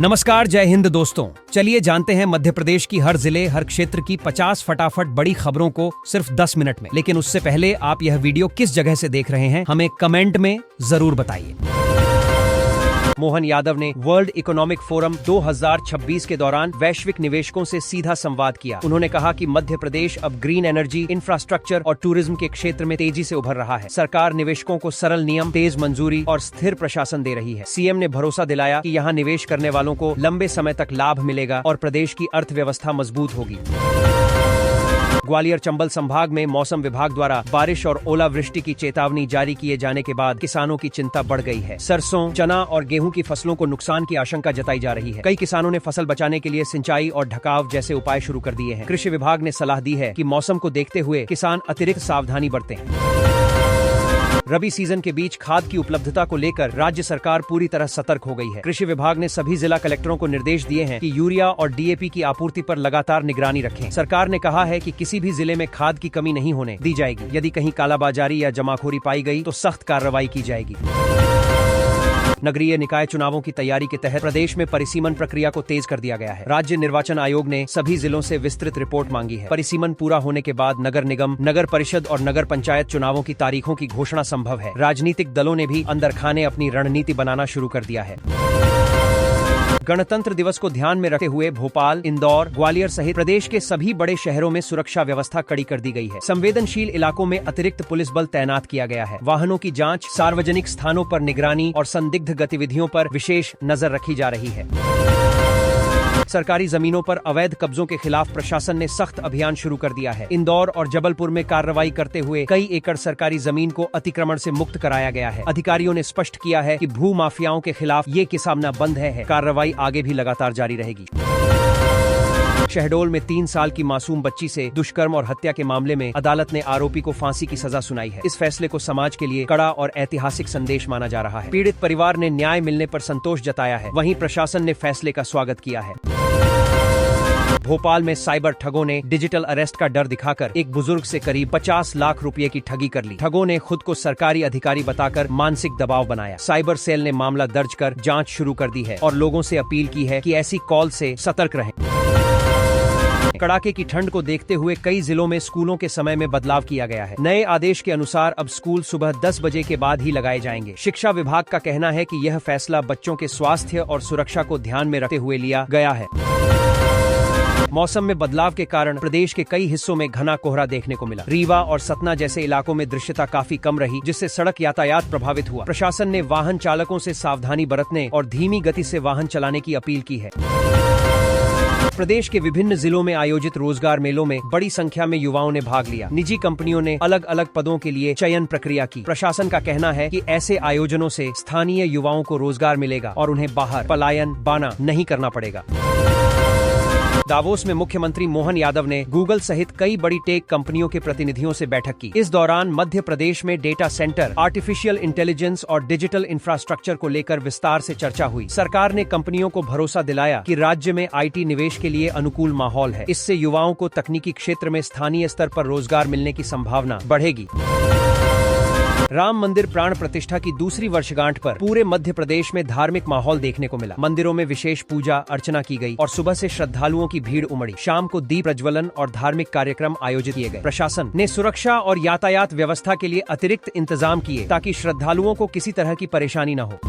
नमस्कार, जय हिंद दोस्तों। चलिए जानते हैं मध्य प्रदेश की हर जिले हर क्षेत्र की 50 फटाफट बड़ी खबरों को सिर्फ 10 मिनट में। लेकिन उससे पहले आप यह वीडियो किस जगह से देख रहे हैं हमें कमेंट में जरूर बताइए। मोहन यादव ने वर्ल्ड इकोनॉमिक फोरम 2026 के दौरान वैश्विक निवेशकों से सीधा संवाद किया। उन्होंने कहा कि मध्य प्रदेश अब ग्रीन एनर्जी, इंफ्रास्ट्रक्चर और टूरिज्म के क्षेत्र में तेजी से उभर रहा है। सरकार निवेशकों को सरल नियम, तेज मंजूरी और स्थिर प्रशासन दे रही है। सीएम ने भरोसा दिलाया कि यहाँ निवेश करने वालों को लंबे समय तक लाभ मिलेगा और प्रदेश की अर्थव्यवस्था मजबूत होगी। ग्वालियर चंबल संभाग में मौसम विभाग द्वारा बारिश और ओलावृष्टि की चेतावनी जारी किए जाने के बाद किसानों की चिंता बढ़ गई है। सरसों, चना और गेहूं की फसलों को नुकसान की आशंका जताई जा रही है। कई किसानों ने फसल बचाने के लिए सिंचाई और ढकाव जैसे उपाय शुरू कर दिए हैं। कृषि विभाग ने सलाह दी है कि मौसम को देखते हुए किसान अतिरिक्त सावधानी बरतें। रबी सीजन के बीच खाद की उपलब्धता को लेकर राज्य सरकार पूरी तरह सतर्क हो गई है। कृषि विभाग ने सभी जिला कलेक्टरों को निर्देश दिए हैं कि यूरिया और डीएपी की आपूर्ति पर लगातार निगरानी रखें। सरकार ने कहा है कि किसी भी जिले में खाद की कमी नहीं होने दी जाएगी। यदि कहीं कालाबाजारी या जमाखोरी पाई गई तो सख्त कार्रवाई की जाएगी। नगरीय निकाय चुनावों की तैयारी के तहत प्रदेश में परिसीमन प्रक्रिया को तेज कर दिया गया है। राज्य निर्वाचन आयोग ने सभी जिलों से विस्तृत रिपोर्ट मांगी है। परिसीमन पूरा होने के बाद नगर निगम, नगर परिषद और नगर पंचायत चुनावों की तारीखों की घोषणा संभव है। राजनीतिक दलों ने भी अंदर खाने अपनी रणनीति बनाना शुरू कर दिया है। गणतंत्र दिवस को ध्यान में रखते हुए भोपाल, इंदौर, ग्वालियर सहित प्रदेश के सभी बड़े शहरों में सुरक्षा व्यवस्था कड़ी कर दी गई है। संवेदनशील इलाकों में अतिरिक्त पुलिस बल तैनात किया गया है। वाहनों की जांच, सार्वजनिक स्थानों पर निगरानी और संदिग्ध गतिविधियों पर विशेष नजर रखी जा रही है। सरकारी जमीनों पर अवैध कब्जों के खिलाफ प्रशासन ने सख्त अभियान शुरू कर दिया है। इंदौर और जबलपुर में कार्रवाई करते हुए कई एकड़ सरकारी जमीन को अतिक्रमण से मुक्त कराया गया है। अधिकारियों ने स्पष्ट किया है कि भू माफियाओं के खिलाफ ये किसामना बंद है। कार्रवाई आगे भी लगातार जारी रहेगी। शहडोल में 3 साल की मासूम बच्ची से दुष्कर्म और हत्या के मामले में अदालत ने आरोपी को फांसी की सजा सुनाई है। इस फैसले को समाज के लिए कड़ा और ऐतिहासिक संदेश माना जा रहा है। पीड़ित परिवार ने न्याय मिलने पर संतोष जताया है। वहीं प्रशासन ने फैसले का स्वागत किया है। भोपाल में साइबर ठगों ने डिजिटल अरेस्ट का डर दिखाकर एक बुजुर्ग से करीब 50 लाख रुपए की ठगी कर ली। ठगों ने खुद को सरकारी अधिकारी बताकर मानसिक दबाव बनाया। साइबर सेल ने मामला दर्ज कर जांच शुरू कर दी है और लोगों से अपील की है कि ऐसी कॉल से सतर्क रहें। कड़ाके की ठंड को देखते हुए कई जिलों में स्कूलों के समय में बदलाव किया गया है। नए आदेश के अनुसार अब स्कूल सुबह 10 बजे के बाद ही लगाए जाएंगे। शिक्षा विभाग का कहना है कि यह फैसला बच्चों के स्वास्थ्य और सुरक्षा को ध्यान में रखते हुए लिया गया है। मौसम में बदलाव के कारण प्रदेश के कई हिस्सों में घना कोहरा देखने को मिला। रीवा और सतना जैसे इलाकों में दृश्यता काफी कम रही, जिससे सड़क यातायात प्रभावित हुआ। प्रशासन ने वाहन चालकों से सावधानी बरतने और धीमी गति से वाहन चलाने की अपील की है। प्रदेश के विभिन्न जिलों में आयोजित रोजगार मेलों में बड़ी संख्या में युवाओं ने भाग लिया। निजी कंपनियों ने अलग अलग पदों के लिए चयन प्रक्रिया की। प्रशासन का कहना है कि ऐसे आयोजनों से स्थानीय युवाओं को रोजगार मिलेगा और उन्हें बाहर पलायन बाना नहीं करना पड़ेगा। दावोस में मुख्यमंत्री मोहन यादव ने गूगल सहित कई बड़ी टेक कंपनियों के प्रतिनिधियों से बैठक की। इस दौरान मध्य प्रदेश में डेटा सेंटर, आर्टिफिशियल इंटेलिजेंस और डिजिटल इंफ्रास्ट्रक्चर को लेकर विस्तार से चर्चा हुई। सरकार ने कंपनियों को भरोसा दिलाया कि राज्य में आईटी निवेश के लिए अनुकूल माहौल है। इससे युवाओं को तकनीकी क्षेत्र में स्थानीय स्तर पर रोजगार मिलने की संभावना बढ़ेगी। राम मंदिर प्राण प्रतिष्ठा की दूसरी वर्षगांठ पर पूरे मध्य प्रदेश में धार्मिक माहौल देखने को मिला। मंदिरों में विशेष पूजा अर्चना की गई और सुबह से श्रद्धालुओं की भीड़ उमड़ी। शाम को दीप प्रज्वलन और धार्मिक कार्यक्रम आयोजित किए गए। प्रशासन ने सुरक्षा और यातायात व्यवस्था के लिए अतिरिक्त इंतजाम किए ताकि श्रद्धालुओं को किसी तरह की परेशानी न हो।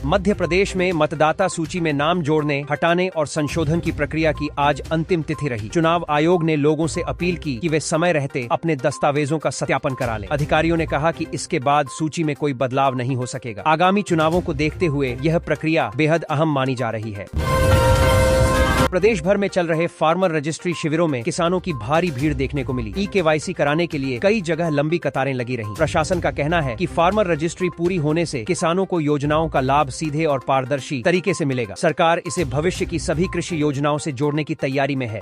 मध्य प्रदेश में मतदाता सूची में नाम जोड़ने, हटाने और संशोधन की प्रक्रिया की आज अंतिम तिथि रही। चुनाव आयोग ने लोगों से अपील की कि वे समय रहते अपने दस्तावेजों का सत्यापन करा लें। अधिकारियों ने कहा कि इसके बाद सूची में कोई बदलाव नहीं हो सकेगा। आगामी चुनावों को देखते हुए यह प्रक्रिया बेहद अहम मानी जा रही है। प्रदेश भर में चल रहे फार्मर रजिस्ट्री शिविरों में किसानों की भारी भीड़ देखने को मिली। ई-केवाईसी कराने के लिए कई जगह लंबी कतारें लगी रहीं। प्रशासन का कहना है कि फार्मर रजिस्ट्री पूरी होने से किसानों को योजनाओं का लाभ सीधे और पारदर्शी तरीके से मिलेगा। सरकार इसे भविष्य की सभी कृषि योजनाओं से जोड़ने की तैयारी में है।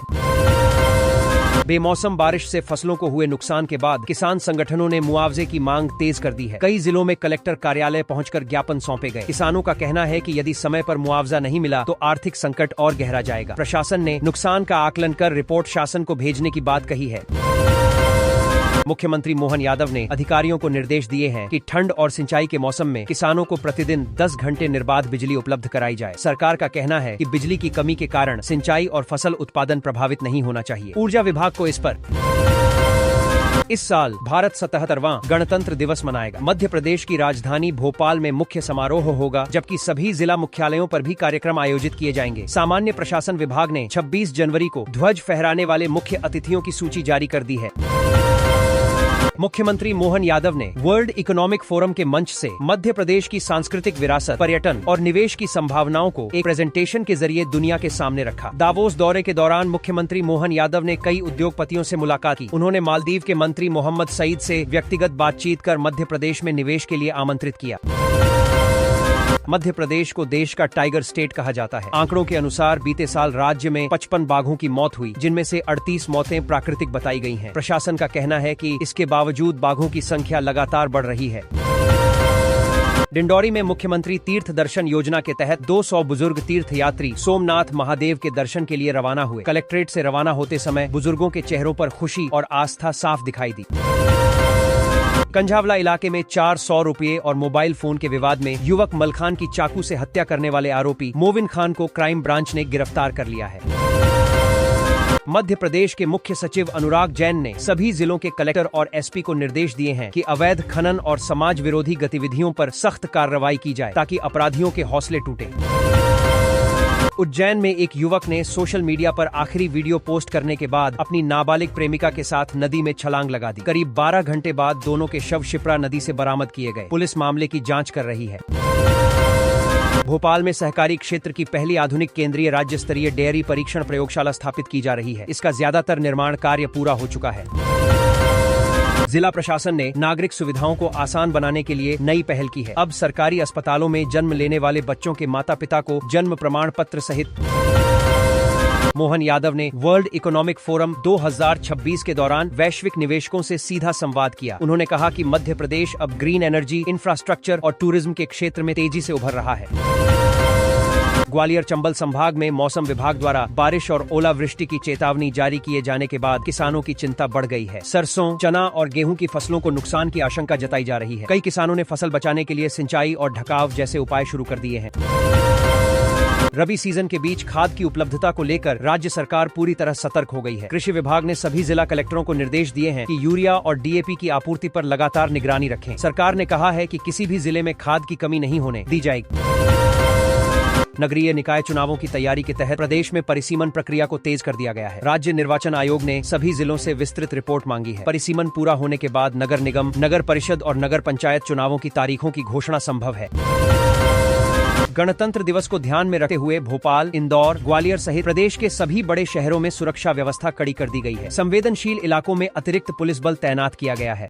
बेमौसम बारिश से फसलों को हुए नुकसान के बाद किसान संगठनों ने मुआवजे की मांग तेज कर दी है। कई जिलों में कलेक्टर कार्यालय पहुंचकर ज्ञापन सौंपे गए। किसानों का कहना है कि यदि समय पर मुआवजा नहीं मिला तो आर्थिक संकट और गहरा जाएगा। प्रशासन ने नुकसान का आकलन कर रिपोर्ट शासन को भेजने की बात कही है। मुख्यमंत्री मोहन यादव ने अधिकारियों को निर्देश दिए हैं कि ठंड और सिंचाई के मौसम में किसानों को प्रतिदिन 10 घंटे निर्बाध बिजली उपलब्ध कराई जाए। सरकार का कहना है कि बिजली की कमी के कारण सिंचाई और फसल उत्पादन प्रभावित नहीं होना चाहिए। ऊर्जा विभाग को इस पर इस साल भारत 77वां गणतंत्र दिवस मनाएगा। मध्य प्रदेश की राजधानी भोपाल में मुख्य समारोह होगा, जबकि सभी जिला मुख्यालयों पर भी कार्यक्रम आयोजित किए जाएंगे। सामान्य प्रशासन विभाग ने 26 जनवरी को ध्वज फहराने वाले मुख्य अतिथियों की सूची जारी कर दी है। मुख्यमंत्री मोहन यादव ने वर्ल्ड इकोनॉमिक फोरम के मंच से मध्य प्रदेश की सांस्कृतिक विरासत, पर्यटन और निवेश की संभावनाओं को एक प्रेजेंटेशन के जरिए दुनिया के सामने रखा। दावोस दौरे के दौरान मुख्यमंत्री मोहन यादव ने कई उद्योगपतियों से मुलाकात की। उन्होंने मालदीव के मंत्री मोहम्मद सईद से व्यक्तिगत बातचीत कर मध्य प्रदेश में निवेश के लिए आमंत्रित किया। मध्य प्रदेश को देश का टाइगर स्टेट कहा जाता है। आंकड़ों के अनुसार बीते साल राज्य में 55 बाघों की मौत हुई, जिनमें से 38 मौतें प्राकृतिक बताई गई हैं। प्रशासन का कहना है कि इसके बावजूद बाघों की संख्या लगातार बढ़ रही है। डिंडौरी में मुख्यमंत्री तीर्थ दर्शन योजना के तहत 200 बुजुर्ग तीर्थ यात्री सोमनाथ महादेव के दर्शन के लिए रवाना हुए। कलेक्ट्रेट से रवाना होते समय बुजुर्गों के चेहरों पर खुशी और आस्था साफ दिखाई दी। कंझावला इलाके में 400 रुपये और मोबाइल फोन के विवाद में युवक मलखान की चाकू से हत्या करने वाले आरोपी मोविन खान को क्राइम ब्रांच ने गिरफ्तार कर लिया है। मध्य प्रदेश के मुख्य सचिव अनुराग जैन ने सभी जिलों के कलेक्टर और एसपी को निर्देश दिए हैं कि अवैध खनन और समाज विरोधी गतिविधियों पर सख्त कार्रवाई की जाए, ताकि अपराधियों के हौसले टूटे। उज्जैन में एक युवक ने सोशल मीडिया पर आखिरी वीडियो पोस्ट करने के बाद अपनी नाबालिग प्रेमिका के साथ नदी में छलांग लगा दी। करीब 12 घंटे बाद दोनों के शव शिप्रा नदी से बरामद किए गए। पुलिस मामले की जांच कर रही है। भोपाल में सहकारी क्षेत्र की पहली आधुनिक केंद्रीय राज्य स्तरीय डेयरी परीक्षण प्रयोगशाला स्थापित की जा रही है। इसका ज्यादातर निर्माण कार्य पूरा हो चुका है। जिला प्रशासन ने नागरिक सुविधाओं को आसान बनाने के लिए नई पहल की है। अब सरकारी अस्पतालों में जन्म लेने वाले बच्चों के माता पिता को जन्म प्रमाण पत्र सहित। मोहन यादव ने वर्ल्ड इकोनॉमिक फोरम 2026 के दौरान वैश्विक निवेशकों से सीधा संवाद किया। उन्होंने कहा कि मध्य प्रदेश अब ग्रीन एनर्जी, इंफ्रास्ट्रक्चर और टूरिज्म के क्षेत्र में तेजी से उभर रहा है। ग्वालियर चंबल संभाग में मौसम विभाग द्वारा बारिश और ओलावृष्टि की चेतावनी जारी किए जाने के बाद किसानों की चिंता बढ़ गई है। सरसों, चना और गेहूं की फसलों को नुकसान की आशंका जताई जा रही है। कई किसानों ने फसल बचाने के लिए सिंचाई और ढकाव जैसे उपाय शुरू कर दिए हैं। रबी सीजन के बीच खाद की उपलब्धता को लेकर राज्य सरकार पूरी तरह सतर्क हो गई है। कृषि विभाग ने सभी जिला कलेक्टरों को निर्देश दिए हैं कि यूरिया और डीएपी की आपूर्ति पर लगातार निगरानी रखें। सरकार ने कहा है कि किसी भी जिले में खाद की कमी नहीं होने दी जाएगी। नगरीय निकाय चुनावों की तैयारी के तहत प्रदेश में परिसीमन प्रक्रिया को तेज कर दिया गया है। राज्य निर्वाचन आयोग ने सभी जिलों से विस्तृत रिपोर्ट मांगी है। परिसीमन पूरा होने के बाद नगर निगम, नगर परिषद और नगर पंचायत चुनावों की तारीखों की घोषणा संभव है। गणतंत्र दिवस को ध्यान में रखते हुए भोपाल, इंदौर, ग्वालियर सहित प्रदेश के सभी बड़े शहरों में सुरक्षा व्यवस्था कड़ी कर दी गई है। संवेदनशील इलाकों में अतिरिक्त पुलिस बल तैनात किया गया है।